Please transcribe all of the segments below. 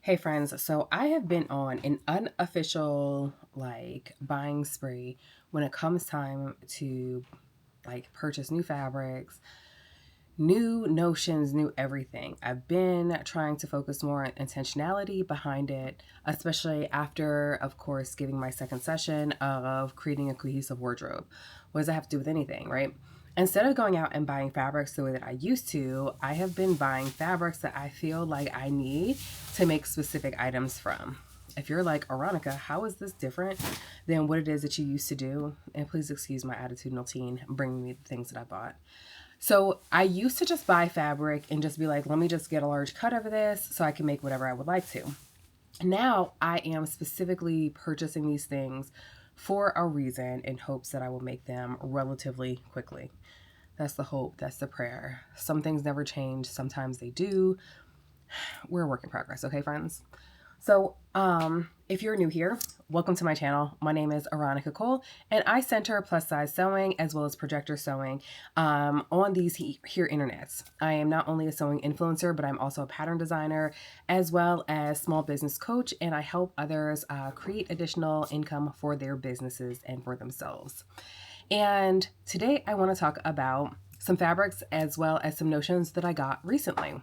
Hey friends, so I have been on an unofficial buying spree when it comes time to purchase new fabrics, new notions, new everything. I've been trying to focus more on intentionality behind it, especially after, of course, giving my second session of creating a cohesive wardrobe. What does that have to do with anything, right? Instead of going out and buying fabrics the way that I used to, I have been buying fabrics that I feel like I need to make specific items from. If you're like, Aaronica, how is this different than what it is that you used to do? And please excuse my attitudinal teen bringing me the things that I bought. So I used to just buy fabric and just be like, let me just get a large cut of this so I can make whatever I would like to. Now I am specifically purchasing these things for a reason in hopes that I will make them relatively quickly. That's the hope. That's the prayer. Some things never change. Sometimes they do. We're a work in progress. Okay, friends? So, if you're new here, welcome to my channel. My name is Aaronica Cole, and I center plus size sewing as well as projector sewing on these here internets. I am not only a sewing influencer, but I'm also a pattern designer as well as small business coach, and I help others create additional income for their businesses and for themselves. And today I want to talk about some fabrics as well as some notions that I got recently.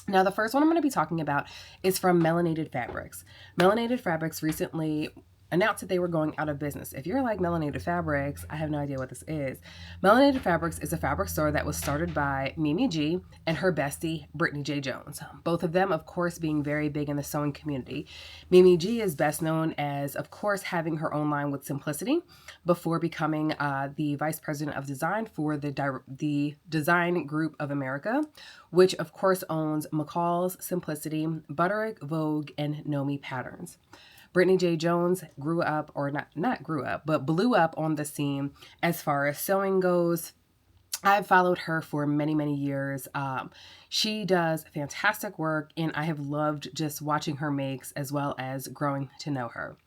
Now, the first one I'm going to be talking about is from Melanated Fabrics. Melanated Fabrics recently announced that they were going out of business. If you're like Melanated Fabrics, I have no idea what this is. Melanated Fabrics is a fabric store that was started by Mimi G and her bestie, Brittany J. Jones. Both of them, of course, being very big in the sewing community. Mimi G is best known as, of course, having her own line with Simplicity before becoming the vice president of design for the Design Group of America, which, of course, owns McCall's, Simplicity, Butterick, Vogue, and Nomi Patterns. Brittany J. Jones grew up, or not grew up, but blew up on the scene as far as sewing goes. I've followed her for many, many years. She does fantastic work, and I have loved just watching her makes as well as growing to know her.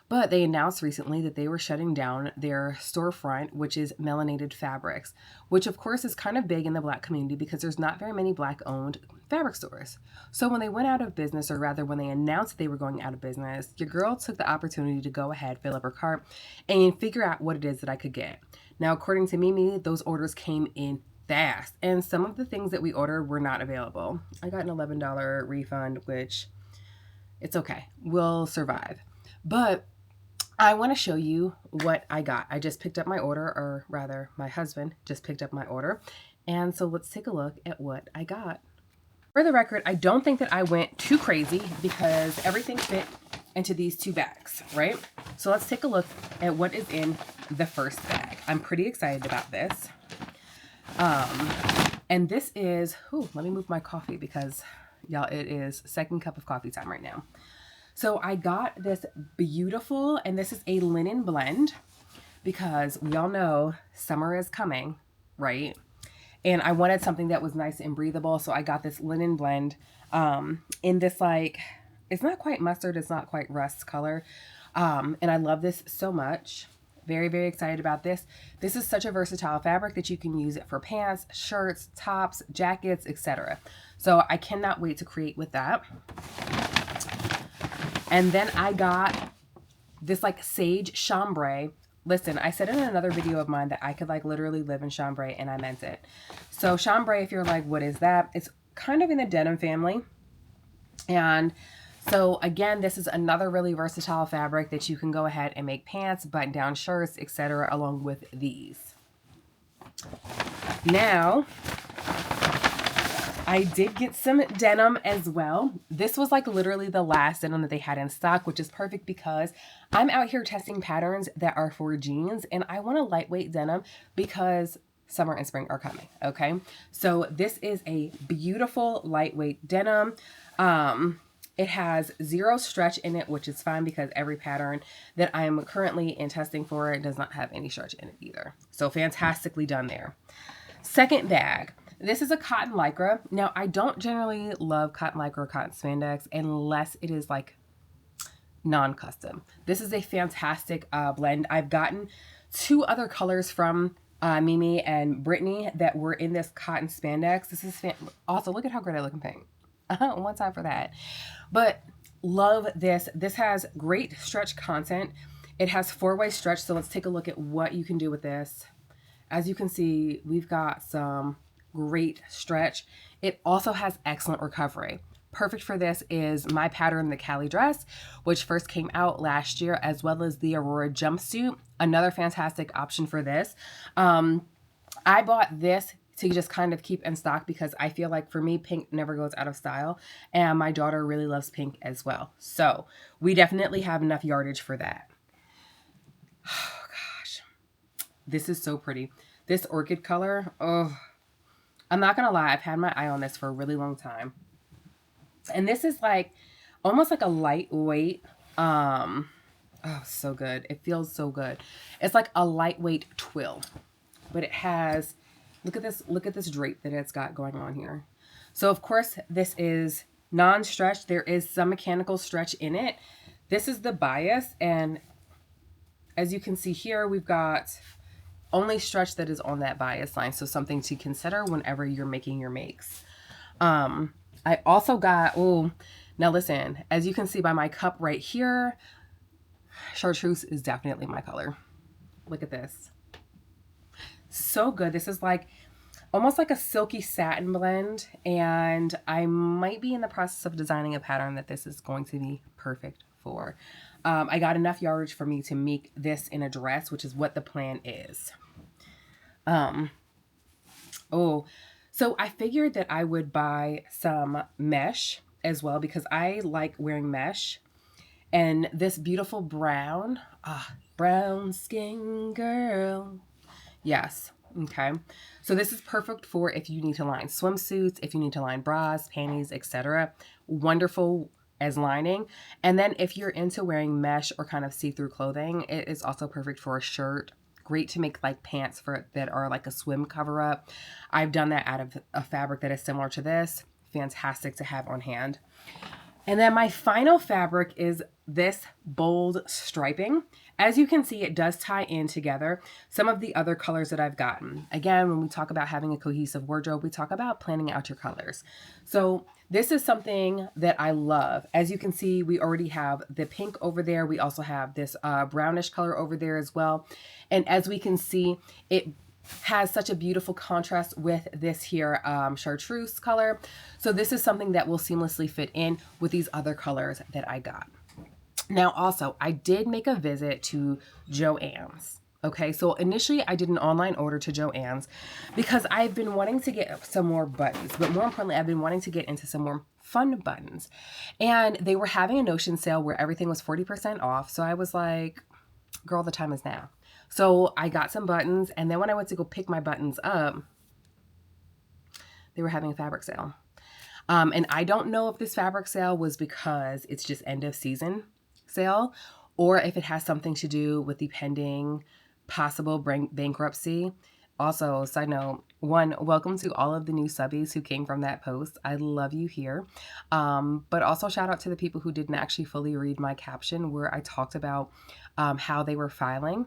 But they announced recently that they were shutting down their storefront, which is Melanated Fabrics, which of course is kind of big in the Black community because there's not very many Black owned fabric stores. So when they went out of business, or rather when they announced they were going out of business, your girl took the opportunity to go ahead, fill up her cart, and figure out what it is that I could get. Now, according to Mimi, those orders came in fast, and some of the things that we ordered were not available. I got an $11 refund, which it's okay. We'll survive. But I want to show you what I got. I just picked up my order, or rather my husband just picked up my order. And so let's take a look at what I got. For the record, I don't think that I went too crazy because everything fit into these two bags, right? So let's take a look at what is in the first bag. I'm pretty excited about this. And this is, let me move my coffee because y'all, it is second cup of coffee time right now. So I got this beautiful, and this is a linen blend because we all know summer is coming, right? And I wanted something that was nice and breathable. So I got this linen blend in this it's not quite mustard, it's not quite rust color. And I love this so much. Very, very excited about this. This is such a versatile fabric that you can use it for pants, shirts, tops, jackets, etc. So I cannot wait to create with that. And then I got this sage chambray. Listen, I said in another video of mine that I could literally live in chambray, and I meant it. So chambray, if you're like, what is that? It's kind of in the denim family. And so again, this is another really versatile fabric that you can go ahead and make pants, button down shirts, etc. along with these. Now, I did get some denim as well. This was literally the last denim that they had in stock, which is perfect because I'm out here testing patterns that are for jeans, and I want a lightweight denim because summer and spring are coming, okay? So this is a beautiful lightweight denim. It has zero stretch in it, which is fine because every pattern that I am currently in testing for does not have any stretch in it either. So fantastically done there. Second bag. This is a cotton lycra. Now, I don't generally love cotton lycra or cotton spandex unless it is non-custom. This is a fantastic blend. I've gotten two other colors from Mimi and Brittany that were in this cotton spandex. This is also, look at how great I look in pink. One time for that. But love this. This has great stretch content. It has 4-way stretch. So let's take a look at what you can do with this. As you can see, we've got some great stretch. It also has excellent recovery. Perfect for this is my pattern, the Cali dress, which first came out last year, as well as the Aurora jumpsuit. Another fantastic option for this. I bought this to just kind of keep in stock because I feel like for me, pink never goes out of style. And my daughter really loves pink as well. So we definitely have enough yardage for that. Oh gosh, this is so pretty. This orchid color, oh, I'm not gonna lie, I've had my eye on this for a really long time. And this is like almost like a lightweight, oh, so good. It feels so good. It's like a lightweight twill, but it has, look at this drape that it's got going on here. So of course this is non-stretch. There is some mechanical stretch in it. This is the bias, and as you can see here, we've got only stretch that is on that bias line. So something to consider whenever you're making your makes. I also got, oh, now listen, as you can see by my cup right here, chartreuse is definitely my color. Look at this. So good. This is like almost like a silky satin blend, and I might be in the process of designing a pattern that this is going to be perfect for. I got enough yardage for me to make this in a dress, which is what the plan is. Oh, so I figured that I would buy some mesh as well because I like wearing mesh. And this beautiful brown, brown skin girl. Yes. Okay. So this is perfect for if you need to line swimsuits, if you need to line bras, panties, etc. Wonderful as lining. And then if you're into wearing mesh or kind of see-through clothing, it is also perfect for a shirt. Great to make like pants for that are like a swim cover up. I've done that out of a fabric that is similar to this. Fantastic to have on hand. And then my final fabric is this bold striping. As you can see, it does tie in together some of the other colors that I've gotten. Again, when we talk about having a cohesive wardrobe, we talk about planning out your colors. So this is something that I love. As you can see, we already have the pink over there. We also have this brownish color over there as well. And as we can see, it has such a beautiful contrast with this here chartreuse color. So this is something that will seamlessly fit in with these other colors that I got. Now also, I did make a visit to Joann's. Okay, so initially I did an online order to Joann's because I've been wanting to get some more buttons, but more importantly, I've been wanting to get into some more fun buttons. And they were having a Notion sale where everything was 40% off. So I was like, girl, the time is now. So I got some buttons, and then when I went to go pick my buttons up, they were having a fabric sale. And I don't know if this fabric sale was because it's just end of season sale, or if it has something to do with the pending possible bankruptcy. Also, side note, one, welcome to all of the new subbies who came from that post. I love you here. But also shout out to the people who didn't actually fully read my caption where I talked about how they were filing.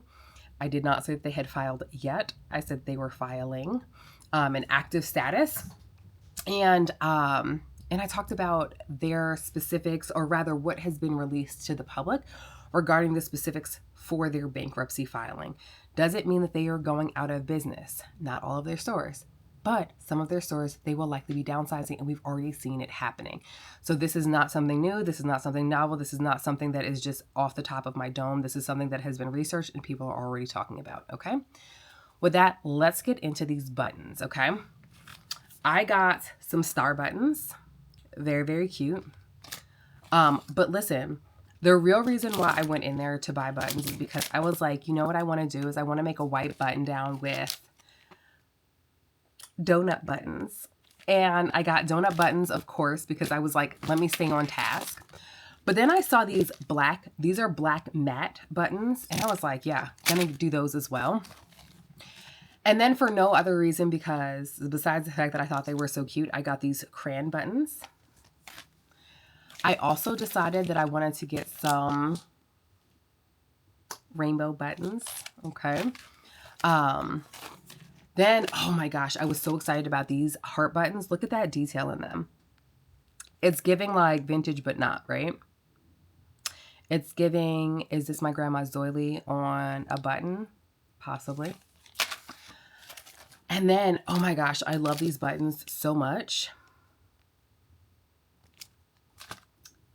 I did not say that they had filed yet. I said they were filing an active status. And I talked about their specifics, or rather what has been released to the public regarding the specifics for their bankruptcy filing. Does it mean that they are going out of business? Not all of their stores, but some of their stores, they will likely be downsizing, and we've already seen it happening. So this is not something new. This is not something novel. This is not something that is just off the top of my dome. This is something that has been researched and people are already talking about, okay? With that, let's get into these buttons, okay? I got some star buttons. Very, very cute. But listen, the real reason why I went in there to buy buttons is because I was like, you know what I want to do is I want to make a white button down with donut buttons. And I got donut buttons, of course, because I was like, let me stay on task. But then I saw these are black matte buttons. And I was like, yeah, gonna do those as well. And then for no other reason, because besides the fact that I thought they were so cute, I got these crayon buttons. I also decided that I wanted to get some rainbow buttons. Okay. Then, oh my gosh, I was so excited about these heart buttons. Look at that detail in them. It's giving like vintage, but not, right? It's giving, is this my grandma's doily on a button? Possibly. And then, oh my gosh, I love these buttons so much.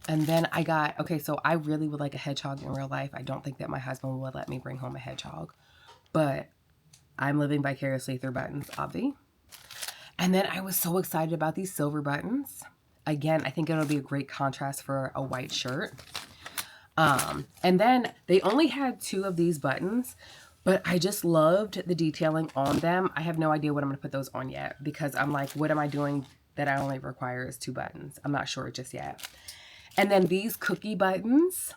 And then I got, okay, so I really would like a hedgehog in real life. I don't think that my husband would let me bring home a hedgehog, but I'm living vicariously through buttons, obvi. And then I was so excited about these silver buttons. Again, I think it'll be a great contrast for a white shirt. And then they only had 2 of these buttons, but I just loved the detailing on them. I have no idea what I'm going to put those on yet because I'm like, what am I doing that I only require is 2 buttons? I'm not sure just yet. And then these cookie buttons,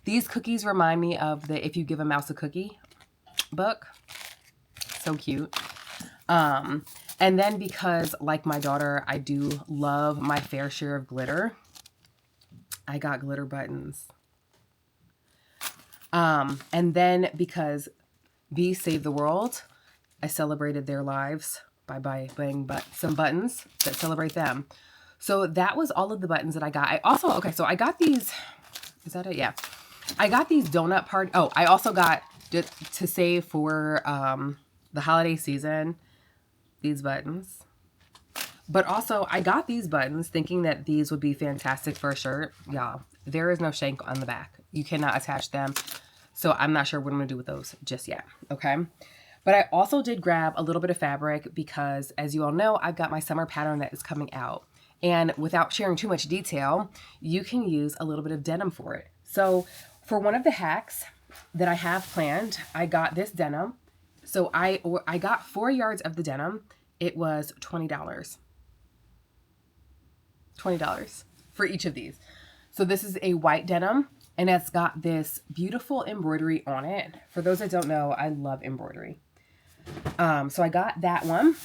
these cookies remind me of the If You Give a Mouse a Cookie book. So cute. And then because, like my daughter, I do love my fair share of glitter, I got glitter buttons. And then because bees save the world, I celebrated their lives by buying some buttons that celebrate them. So that was all of the buttons that I got. I also, okay, so I got these, is that it? Yeah. I got these donut party. Oh, I also got, to save for the holiday season, these buttons. But also, I got these buttons thinking that these would be fantastic for a shirt. Y'all, there is no shank on the back. You cannot attach them. So I'm not sure what I'm going to do with those just yet. Okay. But I also did grab a little bit of fabric because, as you all know, I've got my summer pattern that is coming out. And without sharing too much detail, you can use a little bit of denim for it. So for one of the hacks that I have planned, I got this denim. So I got 4 yards of the denim. It was $20. $20 for each of these. So this is a white denim and it's got this beautiful embroidery on it. For those that don't know, I love embroidery. So I got that one.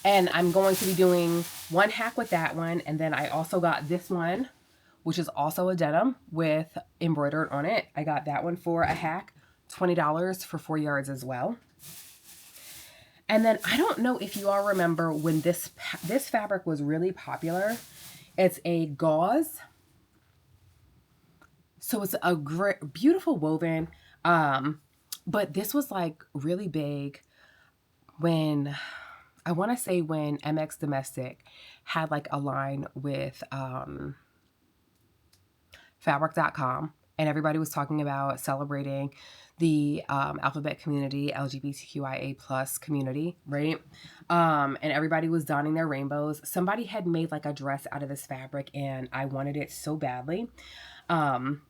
And I'm going to be doing one hack with that one. And then I also got this one, which is also a denim with embroidered on it. I got that one for a hack, $20 for 4 yards as well. And then I don't know if you all remember when this fabric was really popular. It's a gauze. So it's a great, beautiful woven. But this was like really big when, I want to say when MX Domestic had like a line with fabric.com and everybody was talking about celebrating the alphabet community, LGBTQIA plus community, right? And everybody was donning their rainbows. Somebody had made like a dress out of this fabric and I wanted it so badly. And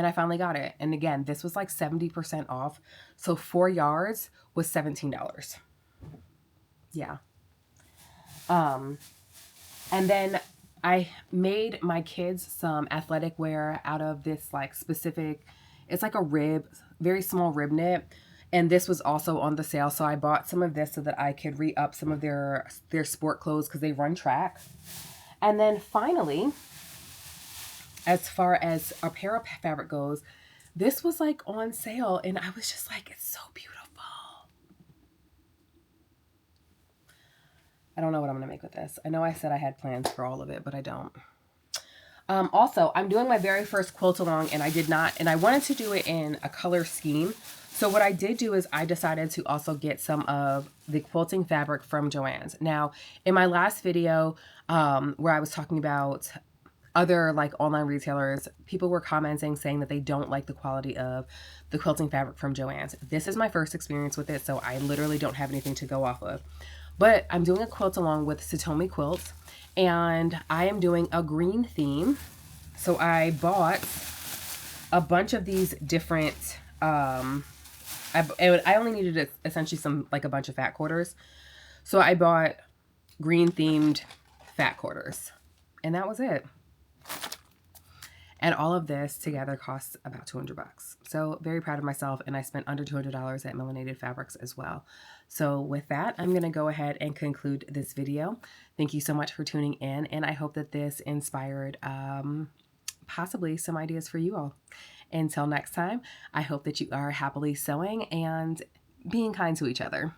I finally got it. And again, this was like 70% off. So 4 yards was $17. Yeah. And then I made my kids some athletic wear out of this like specific, it's like a rib, very small rib knit. And this was also on the sale. So I bought some of this so that I could re-up some of their sport clothes because they run track. And then finally, as far as a pair of fabric goes, this was like on sale and I was just like, it's so beautiful. I don't know what I'm going to make with this. I know I said I had plans for all of it, but I don't. Also, I'm doing my very first quilt along and I did not, and I wanted to do it in a color scheme. So what I did do is I decided to also get some of the quilting fabric from Joann's. Now, in my last video where I was talking about other like online retailers, people were commenting saying that they don't like the quality of the quilting fabric from Joann's. This is my first experience with it, so I literally don't have anything to go off of. But I'm doing a quilt along with Satomi Quilts, and I am doing a green theme. So I bought a bunch of these different, I only needed essentially some, like a bunch of fat quarters. So I bought green themed fat quarters, and that was it. And all of this together costs about $200. So very proud of myself. And I spent under $200 at Melanated Fabrics as well. So with that, I'm going to go ahead and conclude this video. Thank you so much for tuning in. And I hope that this inspired possibly some ideas for you all. Until next time, I hope that you are happily sewing and being kind to each other.